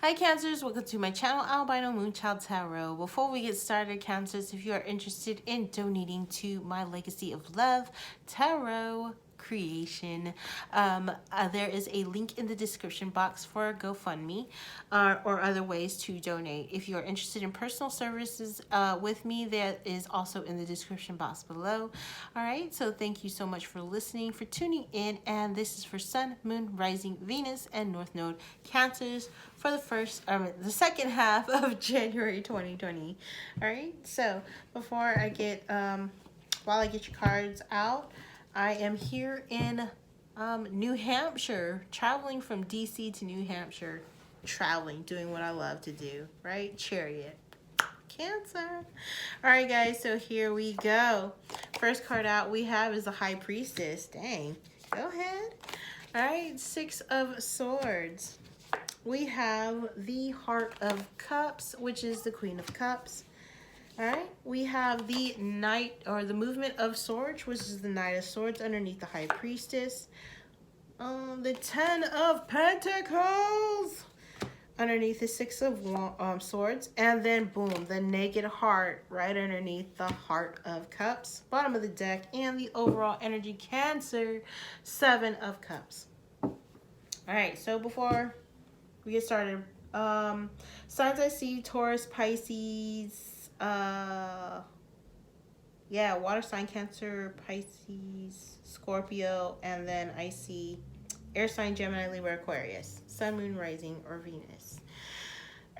Hi Cancers, welcome to my channel Albino Moonchild Tarot. Before we get started, Cancers, if you are interested in donating to my Legacy of Love Tarot creation, there is a link in the description box for a GoFundMe or other ways to donate. If you are interested in personal services with me, that is also in the description box below. All right, so thank you so much for listening, for tuning in, and this is for Sun, Moon, Rising, Venus, and North Node Cancers for the second half of January 2020. All right, so before I get while I get your cards out, I am here in New Hampshire, traveling from DC to New Hampshire, doing what I love to do, right? Chariot. Cancer. All right, guys, so here we go. First card out we have is the High Priestess. Dang. Go ahead. All right, Six of Swords. We have the Heart of Cups, which is the Queen of Cups. All right, we have the Knight, or the Movement of Swords, which is the Knight of Swords underneath the High Priestess. The Ten of Pentacles underneath the Six of Swords. And then, boom, the Naked Heart right underneath the Heart of Cups. Bottom of the deck, and the overall energy, Cancer, Seven of Cups. All right, so before we get started, signs I see: Taurus, Pisces, water sign, Cancer, Pisces, Scorpio, and then I see air sign, Gemini, Libra, Aquarius, Sun, Moon, Rising, or Venus.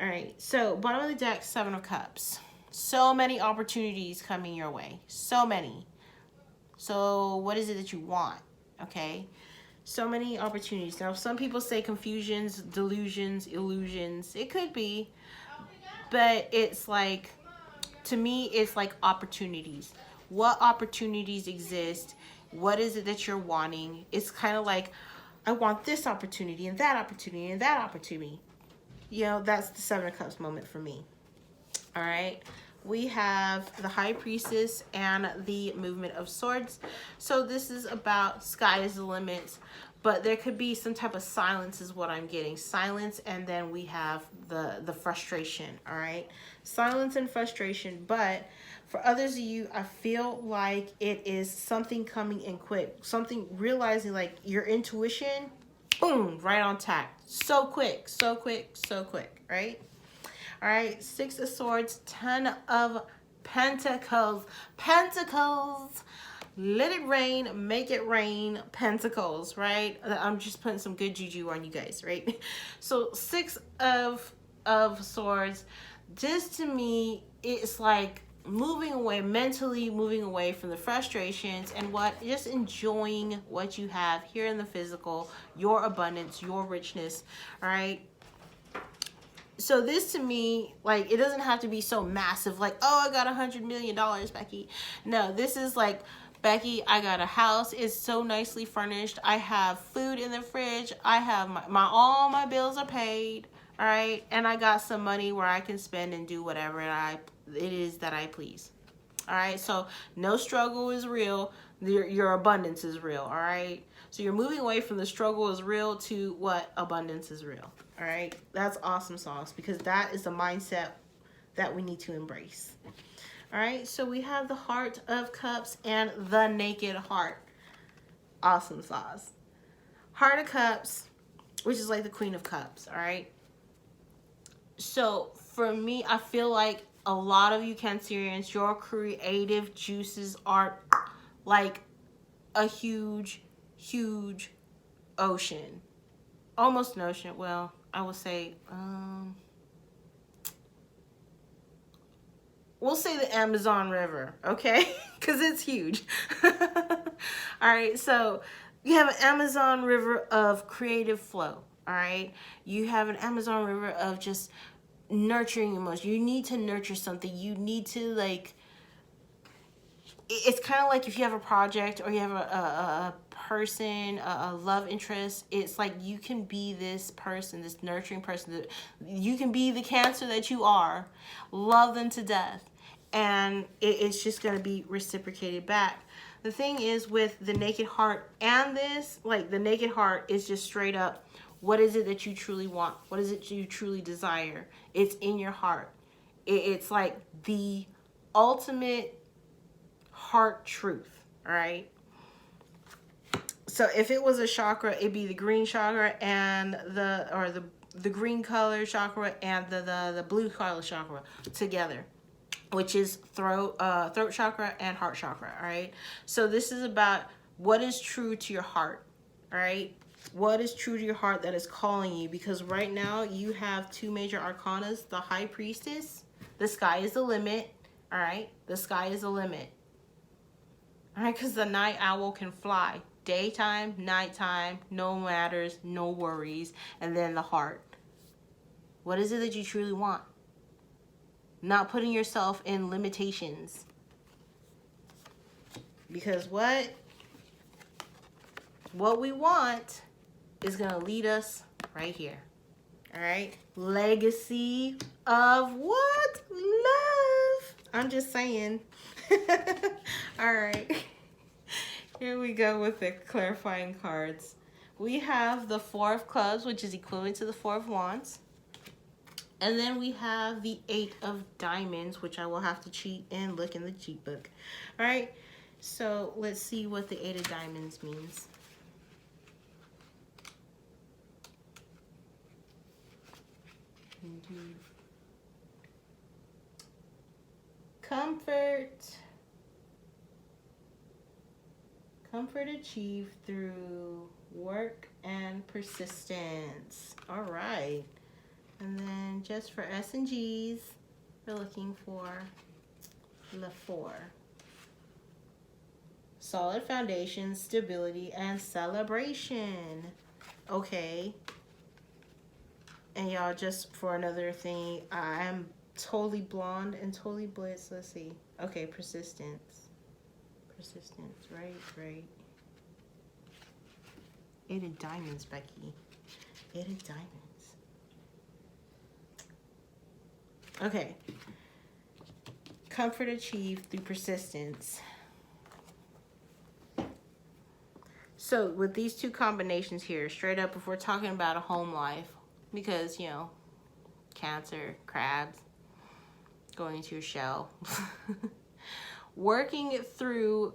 All right, so bottom of the deck, Seven of Cups. So many opportunities coming your way, so many. So what is it that you want? Okay, so many opportunities. Now, some people say confusions, delusions, illusions. It could be, but it's like, to me, it's like opportunities. What opportunities exist? What is it that you're wanting? It's kind of like, I want this opportunity and that opportunity and that opportunity. You know, that's the Seven of Cups moment for me. All right. We have the High Priestess and the Movement of Swords. So this is about sky is the limit, but there could be some type of silence is what I'm getting. Silence, and then we have the frustration, all right? Silence and frustration, but for others of you, I feel like it is something coming in quick. Something, realizing like your intuition, boom, right on tack. So quick, so quick, so quick, right? All right, Six of Swords, Ten of Pentacles. Pentacles. Let it rain, make it rain, Pentacles, right? I'm just putting some good juju on you guys, right? So Six of Swords, just to me, it's like moving away, mentally moving away from the frustrations and just enjoying what you have here in the physical, your abundance, your richness, all right? So this to me, like, it doesn't have to be so massive, like, oh, I got $100 million, Becky. No, this is like, Becky, I got a house. It's so nicely furnished. I have food in the fridge. I have all my bills are paid, all right? And I got some money where I can spend and do whatever it is that I please. All right, so no struggle is real. Your abundance is real, all right? So you're moving away from the struggle is real to what? Abundance is real, all right? That's awesome sauce, because that is the mindset that we need to embrace. All right, so we have the Heart of Cups and the Naked Heart. Awesome sauce. Heart of Cups, which is like the Queen of Cups, all right? So for me, I feel like a lot of you Cancerians, your creative juices are like a huge, huge ocean. Almost an ocean. Well, I will say, we'll say the Amazon River, okay? Because it's huge. All right, so you have an Amazon River of creative flow, all right? You have an Amazon River of just nurturing emotion. You need to nurture something. You need to, like, it's kind of like if you have a project or you have a person, a love interest, it's like you can be this person, this nurturing person. That you can be the Cancer that you are, love them to death, and it's just going to be reciprocated back. The thing is with the Naked Heart and this, like, the Naked Heart is just straight up What is it that you truly want? What is it you truly desire? It's in your heart. It's like the ultimate heart truth, all right? So if it was a chakra, it'd be the green chakra and the green color chakra and the blue color chakra together, which is throat chakra and heart chakra, all right? So this is about what is true to your heart, all right? What is true to your heart that is calling you? Because right now you have two major arcanas, the High Priestess. The sky is the limit, all right? The sky is the limit, all right? Because the night owl can fly. Daytime, nighttime, no matters, no worries. And then the heart. What is it that you truly want? Not putting yourself in limitations. Because what we want is going to lead us right here. All right? Legacy of what? Love. I'm just saying. All right. Here we go with the clarifying cards. We have the Four of Clubs, which is equivalent to the Four of Wands. And then we have the Eight of Diamonds, which I will have to cheat and look in the cheat book. All right, so let's see what the Eight of Diamonds means. Comfort achieved through work and persistence. All right. And then just for S and G's, we're looking for the 4. Solid foundation, stability, and celebration. Okay. And y'all, just for another thing, I am totally blonde and totally blitzed. Let's see. Okay, persistence. Persistence, right. 8 of Diamonds, Becky. 8 of Diamonds. Okay. Comfort achieved through persistence. So with these two combinations here, straight up, if we're talking about a home life, because, you know, Cancer, crabs, going into your shell, working through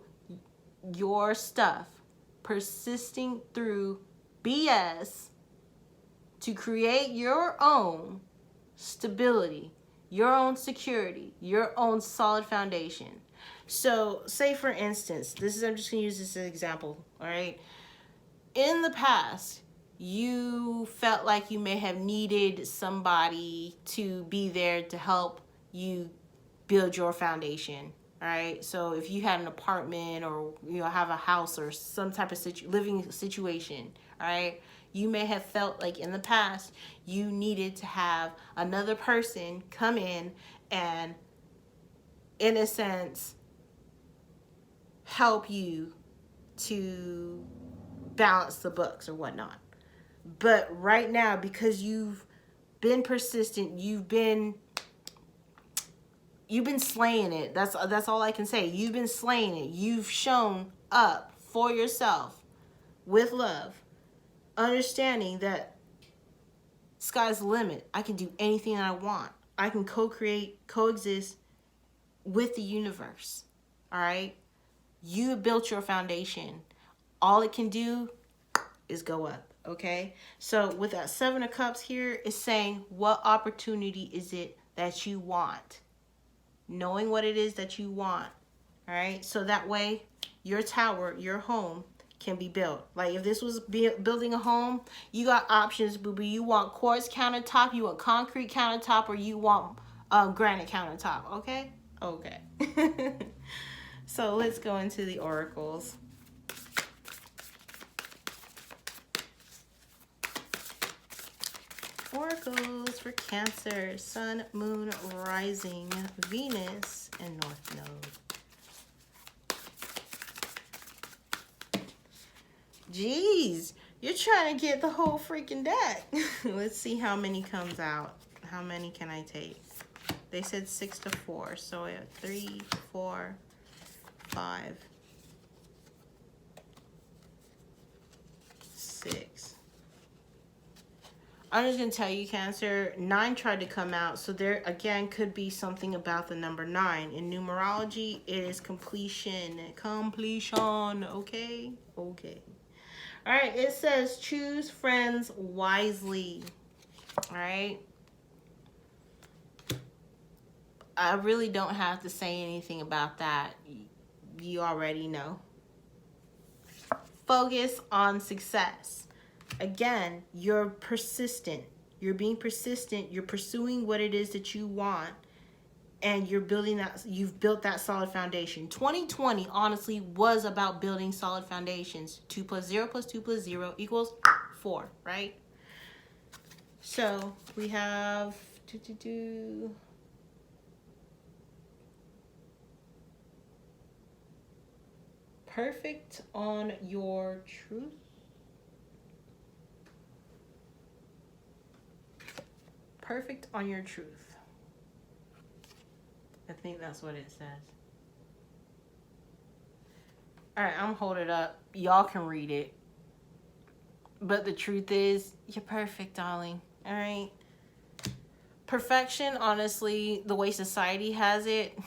your stuff, persisting through BS to create your own stability, your own security, your own solid foundation. So say for instance, I'm just gonna use this as an example, all right? In the past, you felt like you may have needed somebody to be there to help you build your foundation, all right? So if you had an apartment or, you know, have a house or some type of living situation, all right? You may have felt like in the past you needed to have another person come in and, in a sense, help you to balance the books or whatnot. But right now, because you've been persistent, you've been slaying it. That's all I can say. You've been slaying it. You've shown up for yourself with love, understanding that sky's the limit. I can do anything that I want. I can co-create, coexist with the universe. All right? You have built your foundation. All it can do is go up. Okay? So with that 7 of Cups here, it's saying, what opportunity is it that you want? Knowing what it is that you want. All right? So that way, your tower, your home, can be built. Like if this was building a home, you got options, boo boo. You want quartz countertop, you want concrete countertop, or you want granite countertop. Okay? Okay. So let's go into the oracles. Oracles for Cancer, Sun, Moon, Rising, Venus, and North Node. Jeez, you're trying to get the whole freaking deck. Let's see how many comes out. How many can I take? They said 6 to 4, so I have 3, 4, 5, 6. I'm just going to tell you, Cancer, 9 tried to come out. So there, again, could be something about the number 9. In numerology, it is completion. Completion. Okay? Okay. All right. It says choose friends wisely. All right. I really don't have to say anything about that. You already know. Focus on success. Again, you're persistent. You're being persistent. You're pursuing what it is that you want. And you're building that. You've built that solid foundation. 2020, honestly, was about building solid foundations. 2 plus 0 plus 2 plus 0 equals 4, right? So we have... Perfect on your truth. Perfect on your truth. I think that's what it says. All right, I'm holding it up. Y'all can read it. But the truth is, you're perfect, darling. All right? Perfection, honestly, the way society has it,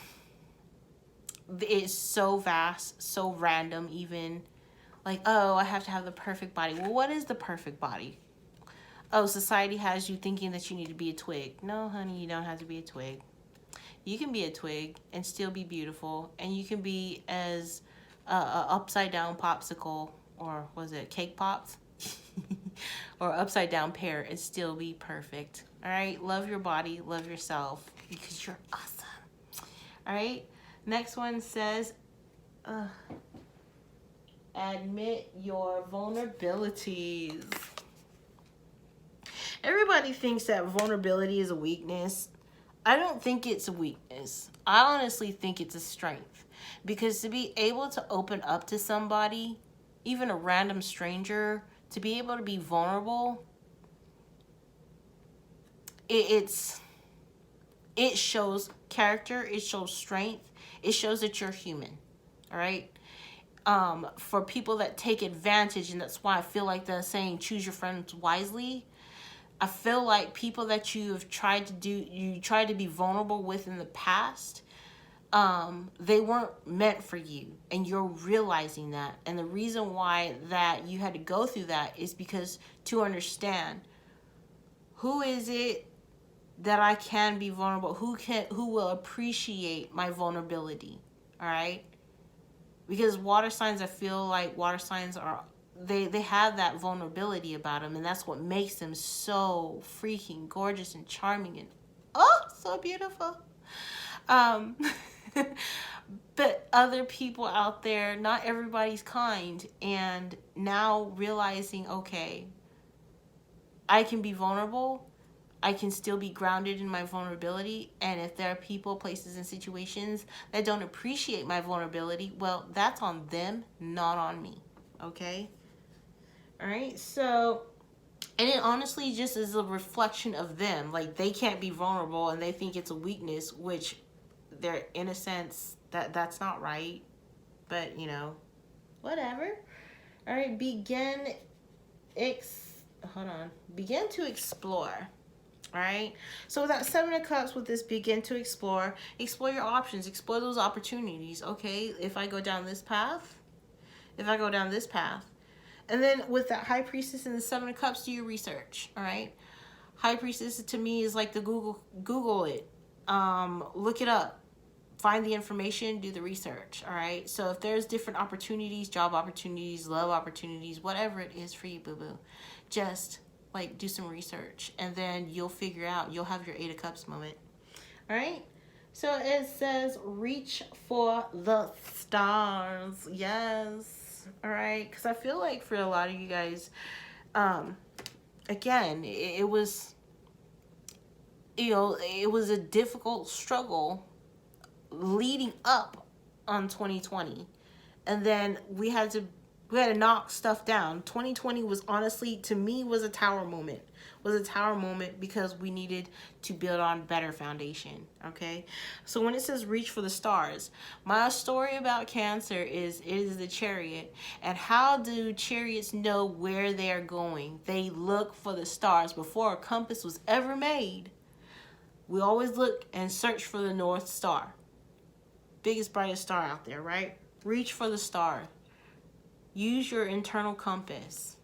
it's so vast, so random even. Like, oh, I have to have the perfect body. Well, what is the perfect body? Oh, society has you thinking that you need to be a twig. No, honey, you don't have to be a twig. You can be a twig and still be beautiful. And you can be as a upside down popsicle, or was it cake pops? Or upside down pear and still be perfect. All right? Love your body. Love yourself because you're awesome. All right? Next one says, admit your vulnerabilities. Everybody thinks that vulnerability is a weakness. I don't think it's a weakness. I honestly think it's a strength. Because to be able to open up to somebody, even a random stranger, to be able to be vulnerable, it shows character, it shows strength, it shows that you're human. All right? For people that take advantage, and that's why I feel like the saying, choose your friends wisely. I feel like people that you tried to be vulnerable with in the past, they weren't meant for you, and you're realizing that. And the reason why that you had to go through that is because to understand who is it that I can be vulnerable, who will appreciate my vulnerability. All right? Because water signs, I feel like water signs are, they have that vulnerability about them, and that's what makes them so freaking gorgeous and charming and so beautiful. But other people out there, not everybody's kind, and now realizing, okay, I can be vulnerable, I can still be grounded in my vulnerability, and if there are people, places, and situations that don't appreciate my vulnerability, well, that's on them, not on me. Okay? All right, so, and it honestly just is a reflection of them. Like, they can't be vulnerable and they think it's a weakness, which they're, in a sense, that's not right. But, you know, whatever. All right, begin to explore. All right, so with that 7 of Cups, with this begin to explore your options, explore those opportunities. Okay, if I go down this path, and then with that High Priestess and the 7 of Cups, do your research. All right, High Priestess to me is like the Google it, look it up, find the information, do the research. All right, so if there's different opportunities, job opportunities, love opportunities, whatever it is for you, boo-boo, just like do some research, and then you'll figure out, you'll have your 8 of Cups moment. All right, so it says reach for the stars. Yes. All right, because I feel like for a lot of you guys, again, it was, it was a difficult struggle leading up on 2020, and then we had to knock stuff down. 2020 was honestly, to me, was a tower moment. was a tower moment because we needed to build on better foundation. Okay, so when it says reach for the stars, my story about Cancer is it is the chariot. And how do chariots know where they're going? They look for the stars. Before a compass was ever made, we always look and search for the North Star, biggest brightest star out there, right? Reach for the star. Use your internal compass,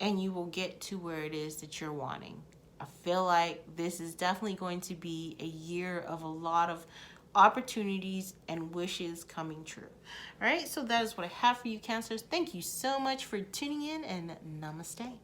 and you will get to where it is that you're wanting. I feel like this is definitely going to be a year of a lot of opportunities and wishes coming true. All right, so that is what I have for you, Cancers. Thank you so much for tuning in, and namaste.